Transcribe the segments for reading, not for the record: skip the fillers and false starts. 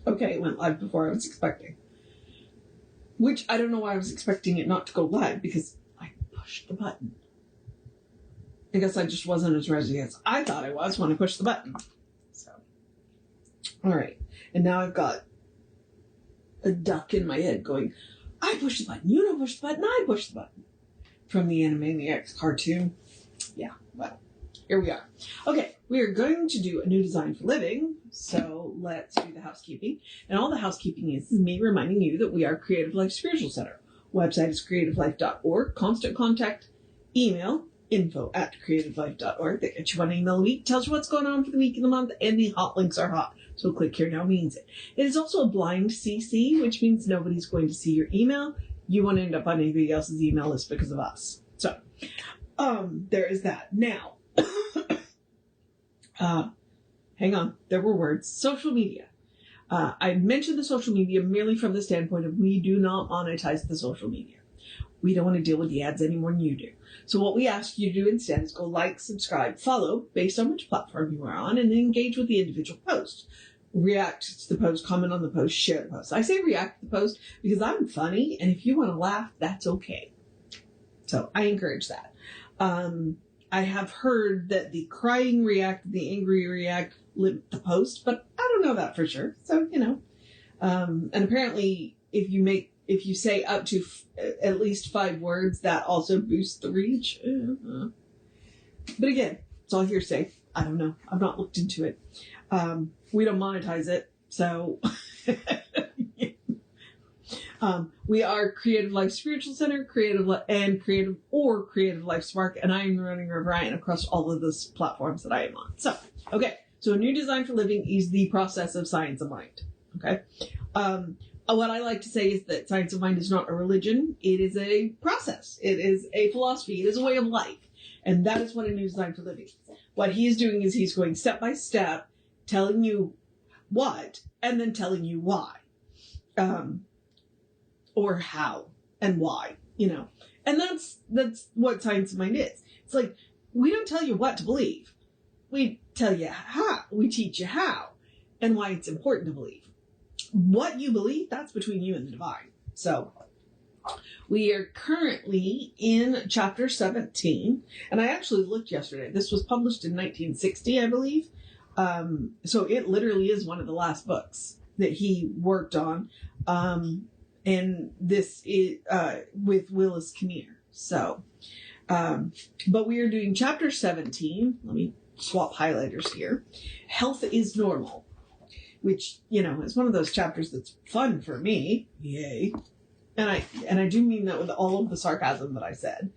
Okay, it went live before I was expecting. Which, I don't know why I was expecting it not to go live, because I pushed the button. I guess I just wasn't as ready as I thought I was when I pushed the button. So, alright. And now I've got a duck in my head going, I pushed the button, you don't push the button, I pushed the button. From the Animaniacs cartoon. Yeah, well, here we are. Okay, we are going to do a new design for living, so let's do the housekeeping. And all the housekeeping is me reminding you that we are Creative Life Spiritual Center. Website is creativelife.org. Constant contact, email, info@creativelife.org. That gets you one email a week, tells you what's going on for the week and the month, and the hot links are hot. So click here now means it. It is also a blind CC, which means nobody's going to see your email. You won't end up on anybody else's email list because of us. So, there is that. Now, hang on, there were words. Social media. I mentioned the social media merely from the standpoint of we do not monetize the social media. We don't want to deal with the ads any more than you do. So what we ask you to do instead is go like, subscribe, follow based on which platform you are on, and then engage with the individual post. React to the post, comment on the post, share the post. I say react to the post because I'm funny, and if you want to laugh, that's okay. So I encourage that. I have heard that the crying react, the angry react, limit the post, but I don't know that for sure. So, you know, and apparently if you say up to at least 5 words, that also boosts the reach. But again, it's all hearsay. I don't know. I've not looked into it. We don't monetize it. So we are Creative Life Spiritual Center, Creative Life Spark, and I am the running Ryan across all of those platforms that I am on. So, okay. So a new design for living is the process of science of mind. Okay. What I like to say is that science of mind is not a religion. It is a process. It is a philosophy. It is a way of life. And that is what a new design for living is. What he is doing is he's going step by step, telling you what, and then telling you why. Or how and why, you know. And that's what science of mind is. It's like, we don't tell you what to believe. We tell you how. We teach you how and why it's important to believe. What you believe, that's between you and the divine. So we are currently in chapter 17, and I actually looked yesterday. This was published in 1960, I believe. So it literally is one of the last books that he worked on. And this is with Willis Kinnear. So, but we are doing chapter 17. Let me swap highlighters here. Health is normal, which, you know, is one of those chapters that's fun for me. Yay. And I do mean that with all of the sarcasm that I said.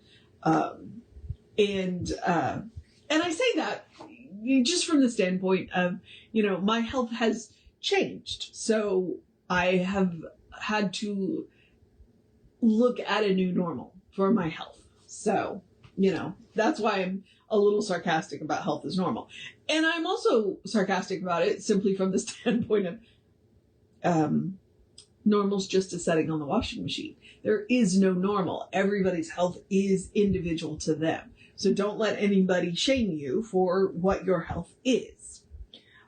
And I say that just from the standpoint of, you know, my health has changed. So I have had to look at a new normal for my health. So, you know, that's why I'm a little sarcastic about health is normal. And I'm also sarcastic about it simply from the standpoint of normal's just a setting on the washing machine. There is no normal. Everybody's health is individual to them. So don't let anybody shame you for what your health is.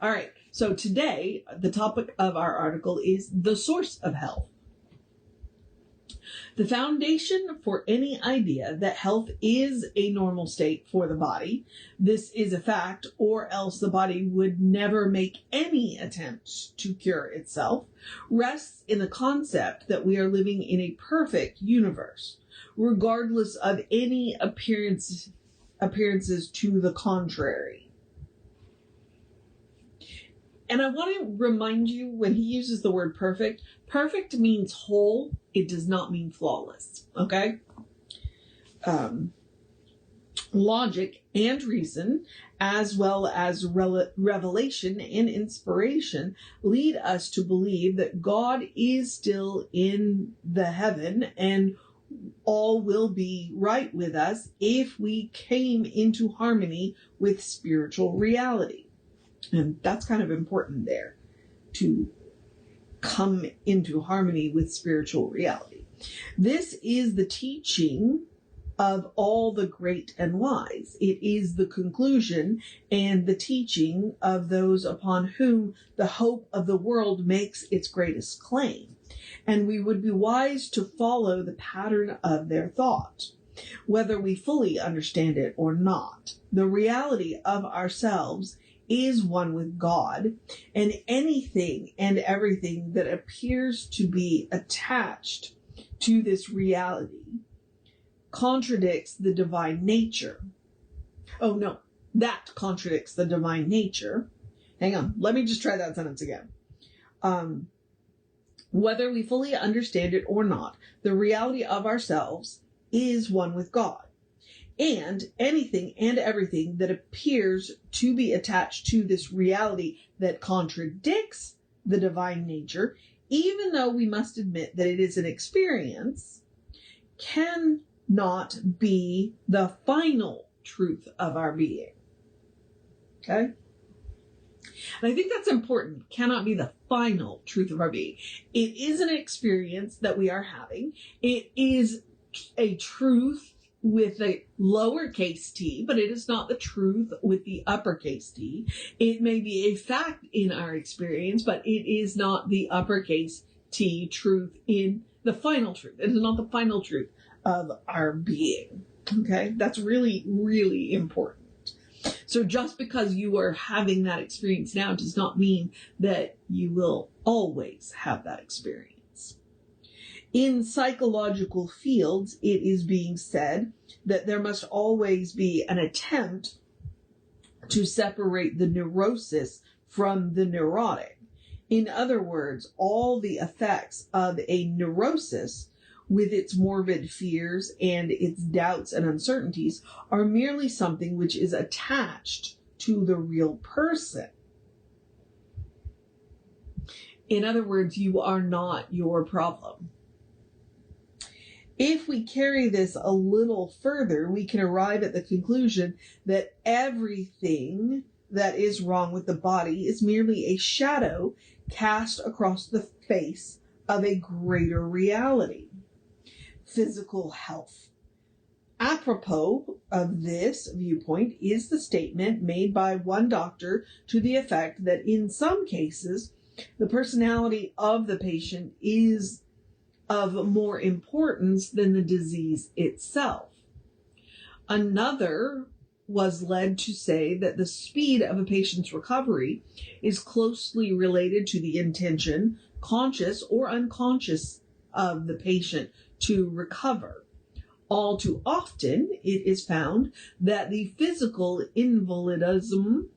All right. So today, the topic of our article is the source of health. The foundation for any idea that health is a normal state for the body, this is a fact, or else the body would never make any attempt to cure itself, rests in the concept that we are living in a perfect universe, regardless of any appearances to the contrary. And I want to remind you, when he uses the word perfect, perfect means whole. It does not mean flawless. Okay? Logic and reason, as well as revelation and inspiration, lead us to believe that God is still in the heaven and all will be right with us if we came into harmony with spiritual reality. And that's kind of important there, to come into harmony with spiritual reality. This is the teaching of all the great and wise. It is the conclusion and the teaching of those upon whom the hope of the world makes its greatest claim. And we would be wise to follow the pattern of their thought, whether we fully understand it or not. The reality of ourselves is one with God, and anything and everything that appears to be attached to this reality contradicts the divine nature. Oh no, that contradicts the divine nature. Hang on, let me just try that sentence again. Whether we fully understand it or not, the reality of ourselves is one with God. And anything and everything that appears to be attached to this reality that contradicts the divine nature, even though we must admit that it is an experience, cannot be the final truth of our being. Okay? And I think that's important. Cannot be the final truth of our being. It is an experience that we are having. It is a truth with a lowercase t, but it is not the truth with the uppercase t. It may be a fact in our experience, but it is not the uppercase t truth in the final truth. It is not the final truth of our being. Okay? That's really, really important. So just because you are having that experience now does not mean that you will always have that experience. In psychological fields, it is being said that there must always be an attempt to separate the neurosis from the neurotic. In other words, all the effects of a neurosis with its morbid fears and its doubts and uncertainties are merely something which is attached to the real person. In other words, you are not your problem. If we carry this a little further, we can arrive at the conclusion that everything that is wrong with the body is merely a shadow cast across the face of a greater reality. Physical health. Apropos of this viewpoint is the statement made by one doctor to the effect that in some cases, the personality of the patient is of more importance than the disease itself. Another was led to say that the speed of a patient's recovery is closely related to the intention, conscious or unconscious, of the patient to recover. All too often, it is found that the physical invalidism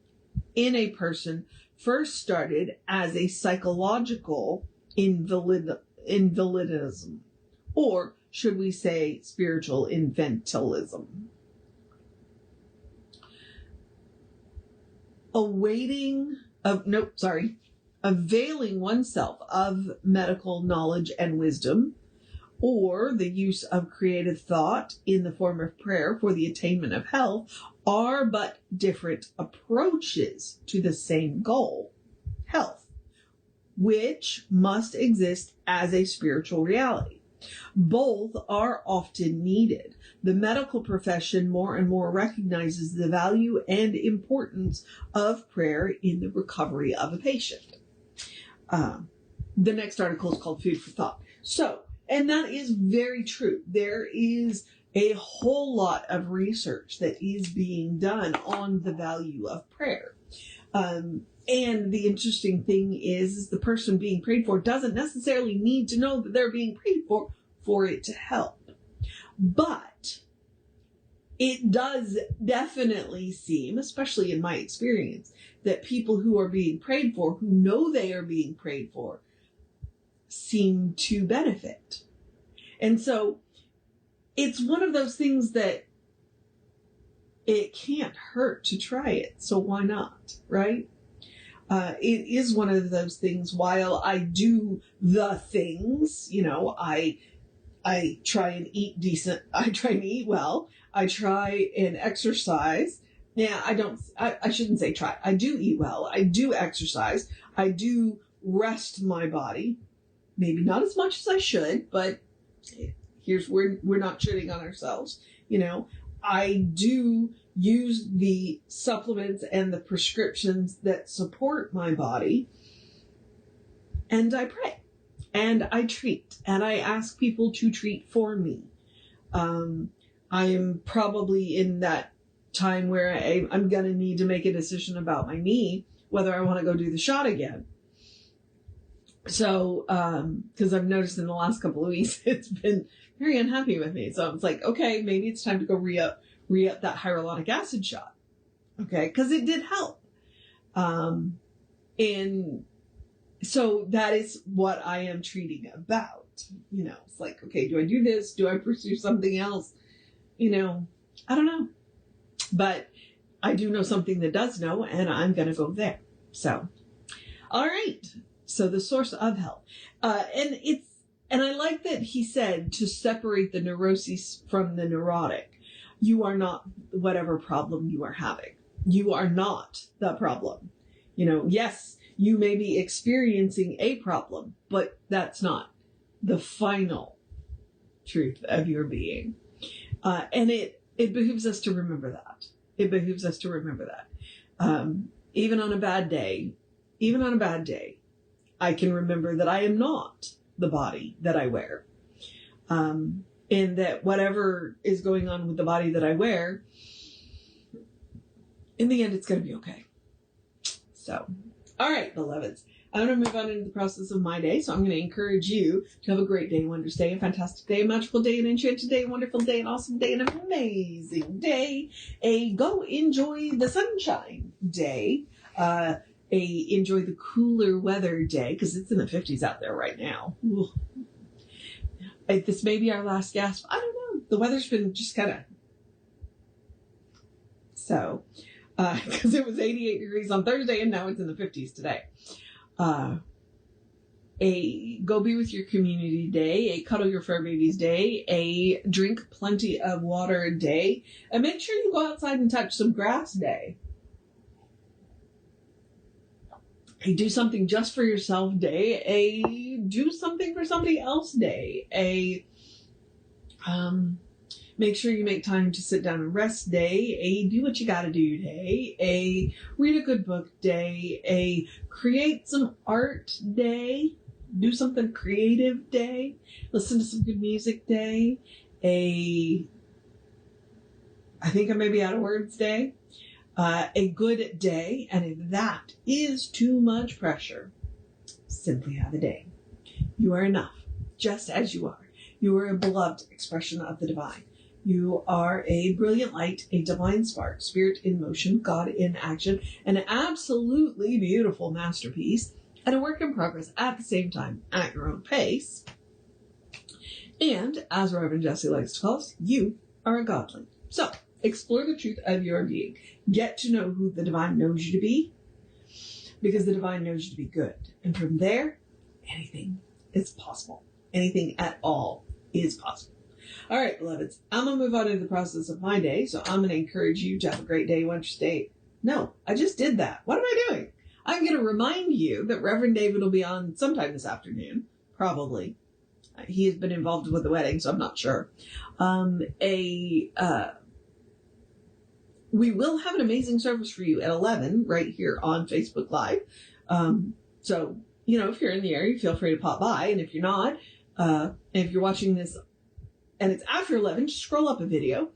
in a person first started as a psychological invalidism, or should we say spiritual infantilism. Availing oneself of medical knowledge and wisdom, or the use of creative thought in the form of prayer for the attainment of health, are but different approaches to the same goal, health, which must exist as a spiritual reality. Both are often needed. The medical profession more and more recognizes the value and importance of prayer in the recovery of a patient. The next article is called Food for Thought. And that is very true. There is a whole lot of research that is being done on the value of prayer. And the interesting thing is the person being prayed for doesn't necessarily need to know that they're being prayed for it to help. But it does definitely seem, especially in my experience, that people who are being prayed for, who know they are being prayed for, seem to benefit. And so it's one of those things that it can't hurt to try it. So why not, right? It is one of those things. While I do the things, I try and eat decent. I try and eat well. I try and exercise. Yeah, I shouldn't say try. I do eat well. I do exercise. I do rest my body. Maybe not as much as I should, but we're not shitting on ourselves. I do use the supplements and the prescriptions that support my body. And I pray. And I treat. And I ask people to treat for me. I'm probably in that time where I'm going to need to make a decision about my knee, whether I want to go do the shot again. So, because I've noticed in the last couple of weeks, it's been very unhappy with me. So it's like, okay, maybe it's time to go re-up that hyaluronic acid shot. Okay. Because it did help. And so that is what I am treating about. It's like, okay, do I do this? Do I pursue something else? I don't know. But I do know something that does know, and I'm going to go there. So, all right. So the source of health. And I like that he said to separate the neuroses from the neurotic. You are not whatever problem you are having. You are not the problem. Yes, you may be experiencing a problem, but that's not the final truth of your being. And it behooves us to remember that. It behooves us to remember that. Even on a bad day, I can remember that I am not the body that I wear. And that whatever is going on with the body that I wear, in the end, it's going to be okay. So, all right, beloveds. I'm going to move on into the process of my day. So I'm going to encourage you to have a great day, wondrous day, a fantastic day, a magical day, an enchanted day, a wonderful day, an awesome day, an amazing day, a go enjoy the sunshine day, enjoy the cooler weather day, because it's in the 50s out there right now. Ooh. This may be our last gasp. I don't know. The weather's been just kind of... So, because it was 88 degrees on Thursday and now it's in the 50s today. A go be with your community day, a cuddle your fur babies day, a drink plenty of water day, and make sure you go outside and touch some grass day. A do something just for yourself day, a do something for somebody else day, a make sure you make time to sit down and rest day, a do what you gotta do day, a read a good book day, a create some art day, do something creative day, listen to some good music day, I think I may be out of words day, a good day, and if that is too much pressure, simply have a day. You are enough, just as you are. You are a beloved expression of the divine. You are a brilliant light, a divine spark, spirit in motion, God in action, an absolutely beautiful masterpiece, and a work in progress at the same time, at your own pace. And, as Reverend Jesse likes to call us, you are a godling. So, explore the truth of your being. Get to know who the divine knows you to be, because the divine knows you to be good. And from there, anything is possible. Anything at all is possible. All right, beloveds, I'm going to move on into the process of my day, so I'm going to encourage you to have a great day, wondrous day. No, I just did that. What am I doing? I'm going to remind you that Reverend David will be on sometime this afternoon, probably. He has been involved with the wedding, so I'm not sure. We will have an amazing service for you at 11 right here on Facebook Live. So, if you're in the area, feel free to pop by. And if you're not, if you're watching this and it's after 11, just scroll up a video.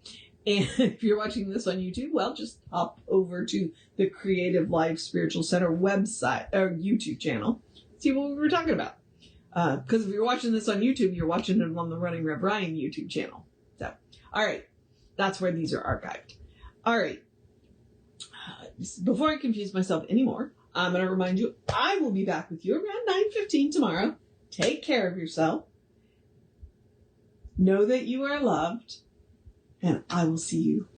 And if you're watching this on YouTube, well, just hop over to the Creative Life Spiritual Center website or YouTube channel. See what we were talking about. Because if you're watching this on YouTube, you're watching it on the Running Rev Ryan YouTube channel. So, all right. That's where these are archived. All right. Before I confuse myself anymore, I'm going to remind you, I will be back with you around 9:15 tomorrow. Take care of yourself. Know that you are loved. And I will see you